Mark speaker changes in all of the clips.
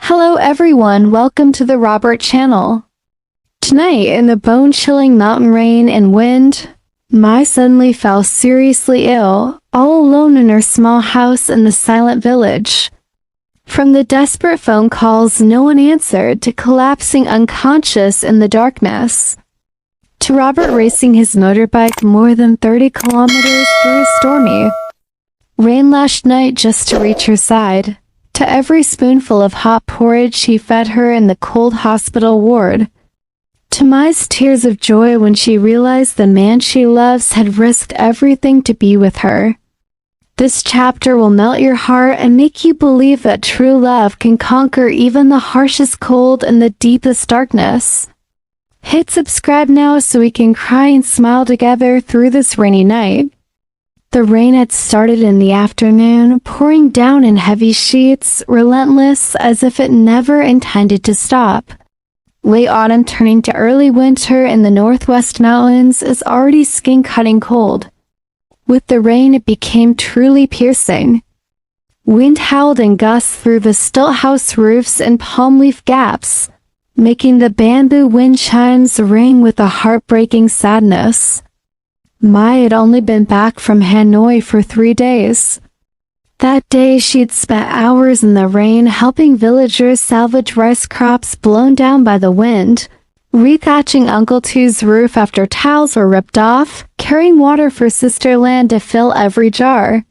Speaker 1: Hello everyone, welcome to the Robert channel. Tonight, in the bone-chilling mountain rain and wind, Mai suddenly fell seriously ill, all alone in her small house in the silent village. From the desperate phone calls no one answered to collapsing unconscious in the darkness, to Robert racing his motorbike more than 30 kilometers through a stormy, rain-lashed night just to reach her side, to every spoonful of hot porridge he fed her in the cold hospital ward, to Mai's tears of joy when she realized the man she loves had risked everything to be with her. This chapter will melt your heart and make you believe that true love can conquer even the harshest cold and the deepest darkness. Hit subscribe now so we can cry and smile together through this rainy night. The rain had started in the afternoon, pouring down in heavy sheets, relentless as if it never intended to stop. Late autumn turning to early winter in the northwest mountains is already skin-cutting cold. With the rain it became truly piercing. Wind howled in gusts through the stilt house roofs and palm leaf gaps, making the bamboo wind chimes ring with a heartbreaking sadness. Mai had only been back from Hanoi for 3 days. That day she'd spent hours in the rain helping villagers salvage rice crops blown down by the wind, rethatching Uncle Tu's roof after tiles were ripped off, carrying water for Sister Lan to fill every jar.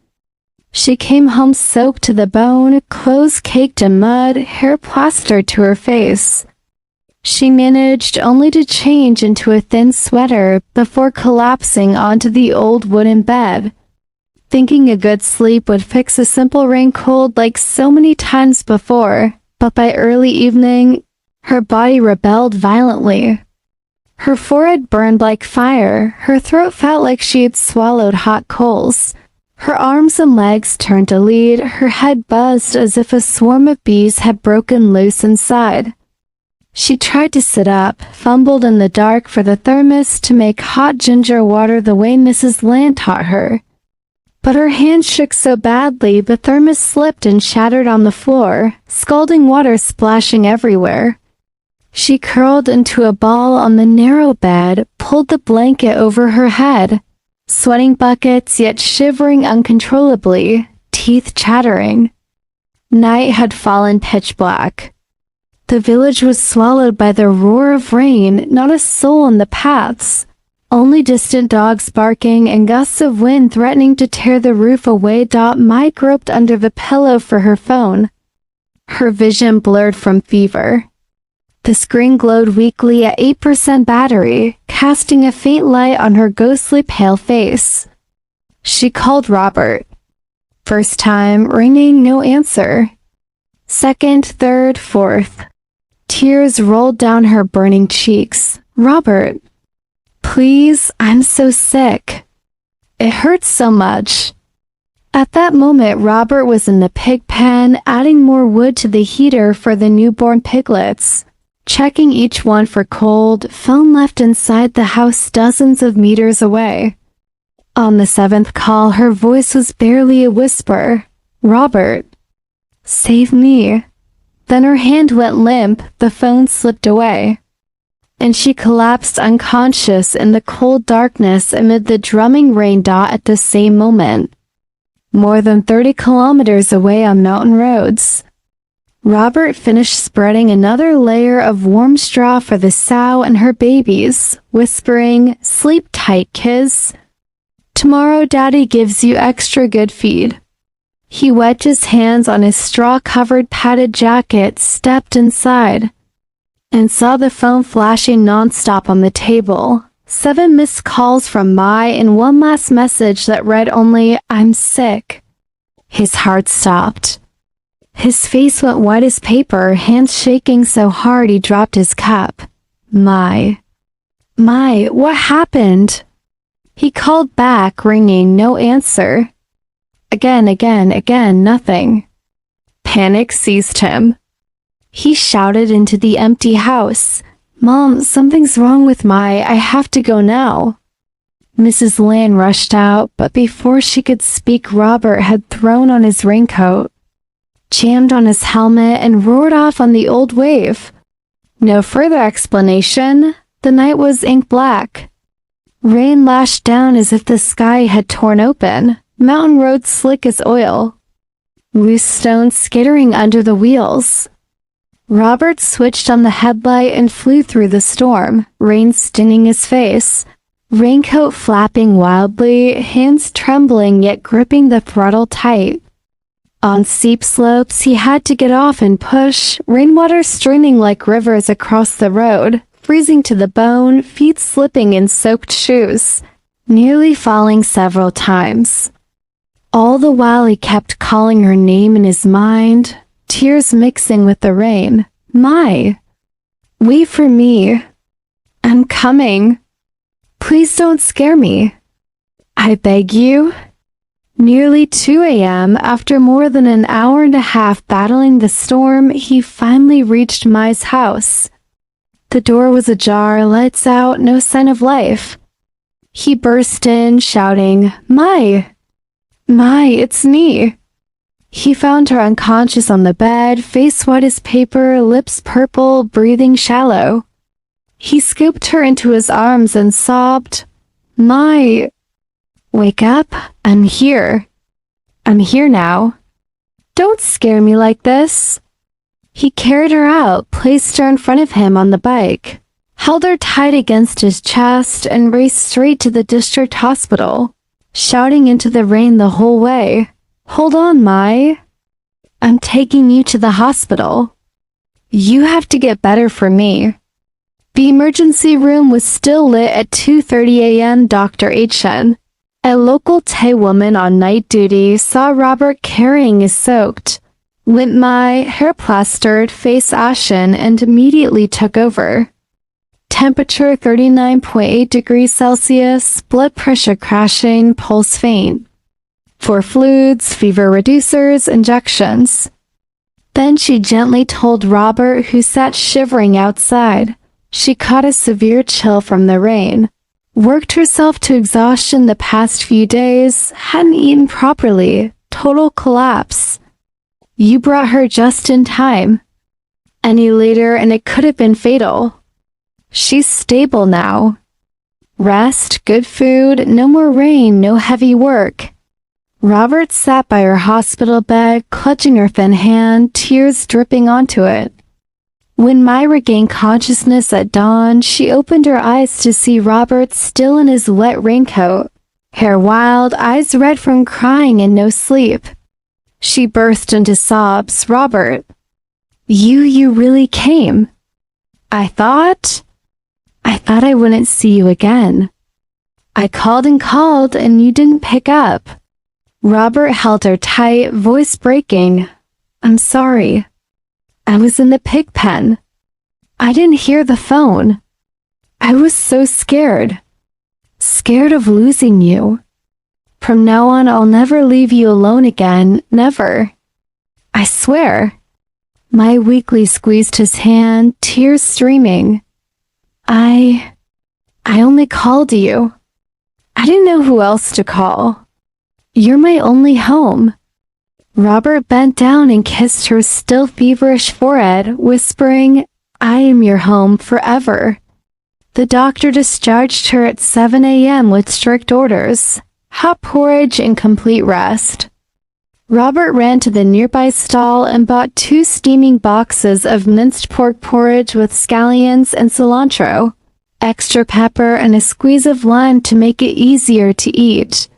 Speaker 1: She came home soaked to the bone, clothes caked in mud, hair plastered to her face. She managed only to change into a thin sweater before collapsing onto the old wooden bed, thinking a good sleep would fix a simple rain cold like so many times before, but by early evening, her body rebelled violently. Her forehead burned like fire, her throat felt like she had swallowed hot coals. Her arms and legs turned to lead, her head buzzed as if a swarm of bees had broken loose inside. She tried to sit up, fumbled in the dark for the thermos to make hot ginger water the way Mrs. Lan taught her. But her hand shook so badly the thermos slipped and shattered on the floor, scalding water splashing everywhere. She curled into a ball on the narrow bed, pulled the blanket over her head, sweating buckets yet shivering uncontrollably, teeth chattering. Night had fallen pitch black. The village was swallowed by the roar of rain, not a soul on the paths, only distant dogs barking and gusts of wind threatening to tear the roof away. Mai groped under the pillow for her phone. Her vision blurred from fever. The screen glowed weakly at 8% battery, casting a faint light on her ghostly pale face. She called Robert. First time, ringing, no answer. Second, third, fourth. Tears rolled down her burning cheeks. Robert, please, I'm so sick. It hurts so much. At that moment, Robert was in the pig pen, adding more wood to the heater for the newborn piglets, checking each one for cold, phone left inside the house dozens of meters away. On the 7th call, her voice was barely a whisper. Robert, save me. Then her hand went limp, the phone slipped away, and she collapsed unconscious in the cold darkness amid the drumming rain. At the same moment, more than 30 kilometers away on mountain roads, Robert finished spreading another layer of warm straw for the sow and her babies, whispering, "Sleep tight, kids. Tomorrow Daddy gives you extra good feed." He wedged his hands on his straw-covered padded jacket, stepped inside, and saw the phone flashing non-stop on the table. 7 missed calls from Mai and one last message that read only, "I'm sick." His heart stopped. His face went white as paper, hands shaking so hard he dropped his cup. Mai, what happened? He called back, ringing, no answer. Again, nothing. Panic seized him. He shouted into the empty house, "Mom, something's wrong with Mai. I have to go now." Mrs. Lan rushed out, but before she could speak, Robert had thrown on his raincoat. jammed on his helmet, and roared off on the old wave. No further explanation. The night was ink black. Rain lashed down as if the sky had torn open. Mountain roads slick as oil. Loose stones skittering under the wheels. Robert switched on the headlight and flew through the storm, rain stinging his face. Raincoat flapping wildly, hands trembling yet gripping the throttle tight. On steep slopes, he had to get off and push, rainwater streaming like rivers across the road, freezing to the bone, feet slipping in soaked shoes, nearly falling several times. All the while he kept calling her name in his mind, tears mixing with the rain. "Mai! Wait for me. I'm coming. Please don't scare me. I beg you." Nearly 2 a.m., after more than an hour and a half battling the storm, he finally reached Mai's house. The door was ajar, lights out, no sign of life. He burst in, shouting, "Mai! Mai, it's me." He found her unconscious on the bed, face white as paper, lips purple, breathing shallow. He scooped her into his arms and sobbed, "Mai, wake up. I'm here. I'm here now. Don't scare me like this." He carried her out, placed her in front of him on the bike, held her tight against his chest, and raced straight to the district hospital, shouting into the rain the whole way, "Hold on, Mai. I'm taking you to the hospital. You have to get better for me." The emergency room was still lit at 2:30 a.m. Dr. H.N., a local Tay woman on night duty, saw Robert carrying his soaked, limp Mai, hair plastered, face ashen, and immediately took over. Temperature 39.8 degrees Celsius, blood pressure crashing, pulse faint. 4 fluids, fever reducers, injections. Then she gently told Robert, who sat shivering outside. She caught a severe chill from the rain. Worked herself to exhaustion the past few days, hadn't eaten properly, total collapse. You brought her just in time. Any later and it could have been fatal. She's stable now. Rest, good food, no more rain, no heavy work. Robert sat by her hospital bed, clutching her thin hand, tears dripping onto it. When Mai regained consciousness at dawn, she opened her eyes to see Robert still in his wet raincoat, hair wild, eyes red from crying and no sleep. She burst into sobs. "Robert, you really came. I thought I wouldn't see you again. I called and you didn't pick up." Robert held her tight, voice breaking. "I'm sorry. I was in the pig pen. I didn't hear the phone. I was so scared. Scared of losing you. From now on, I'll never leave you alone again. Never. I swear." Mai weakly squeezed his hand, tears streaming. I only called you. I didn't know who else to call. You're my only home." Robert bent down and kissed her still feverish forehead, whispering, "I am your home forever." The doctor discharged her at 7 a.m. with strict orders, hot porridge and complete rest. Robert ran to the nearby stall and bought 2 steaming boxes of minced pork porridge with scallions and cilantro, extra pepper, and a squeeze of lime to make it easier to eat.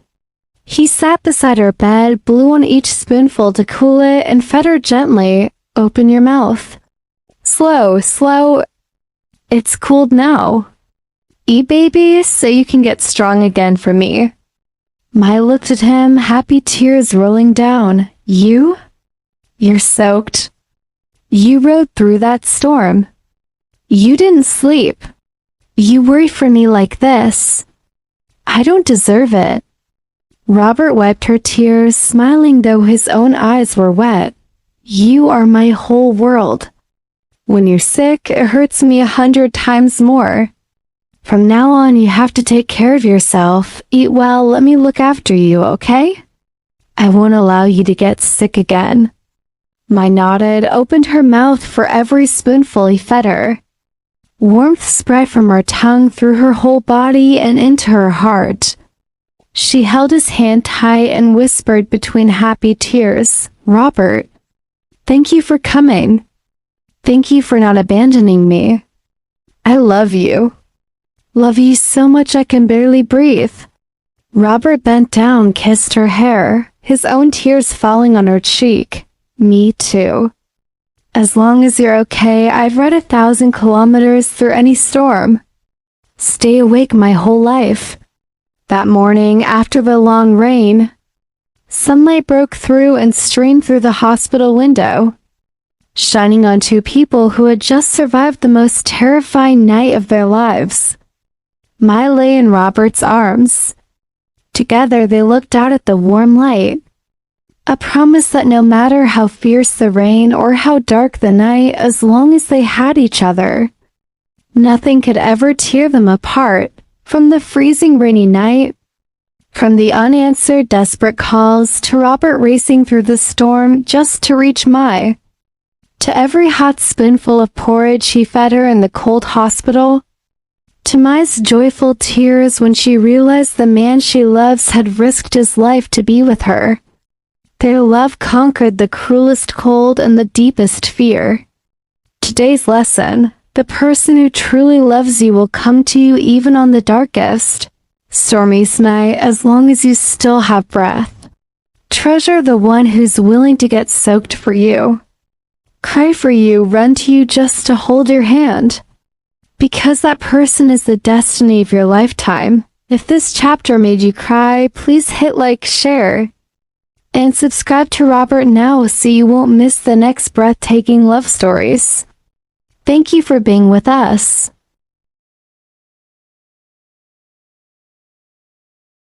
Speaker 1: He sat beside her bed, blew on each spoonful to cool it, and fed her gently. "Open your mouth. Slow, slow. It's cooled now. Eat, baby, so you can get strong again for me." Mai looked at him, happy tears rolling down. You're soaked. You rode through that storm. You didn't sleep. You worry for me like this. I don't deserve it." Robert wiped her tears, smiling though his own eyes were wet. "You are my whole world. When you're sick, it hurts me 100 times more. From now on, you have to take care of yourself. Eat well, let me look after you, okay? I won't allow you to get sick again." My nodded, opened her mouth for every spoonful he fed her. Warmth spread from her tongue through her whole body and into her heart. She held his hand tight and whispered between happy tears, "Robert, thank you for coming. Thank you for not abandoning me. I love you. Love you so much I can barely breathe." Robert bent down, kissed her hair, his own tears falling on her cheek. "Me too. As long as you're okay, I've read 1,000 kilometers through any storm. Stay awake my whole life." That morning, after the long rain, sunlight broke through and streamed through the hospital window, shining on two people who had just survived the most terrifying night of their lives. Mai lay in Robert's arms. Together they looked out at the warm light, a promise that no matter how fierce the rain or how dark the night, as long as they had each other, nothing could ever tear them apart. From the freezing rainy night, from the unanswered desperate calls, to Robert racing through the storm just to reach Mai, to every hot spoonful of porridge he fed her in the cold hospital, to Mai's joyful tears when she realized the man she loves had risked his life to be with her. Their love conquered the cruelest cold and the deepest fear. Today's lesson: the person who truly loves you will come to you even on the darkest, stormiest night, as long as you still have breath. Treasure the one who's willing to get soaked for you, cry for you, run to you just to hold your hand, because that person is the destiny of your lifetime. If this chapter made you cry, please hit like, share, and subscribe to Robert now so you won't miss the next breathtaking love stories. Thank you for being with us.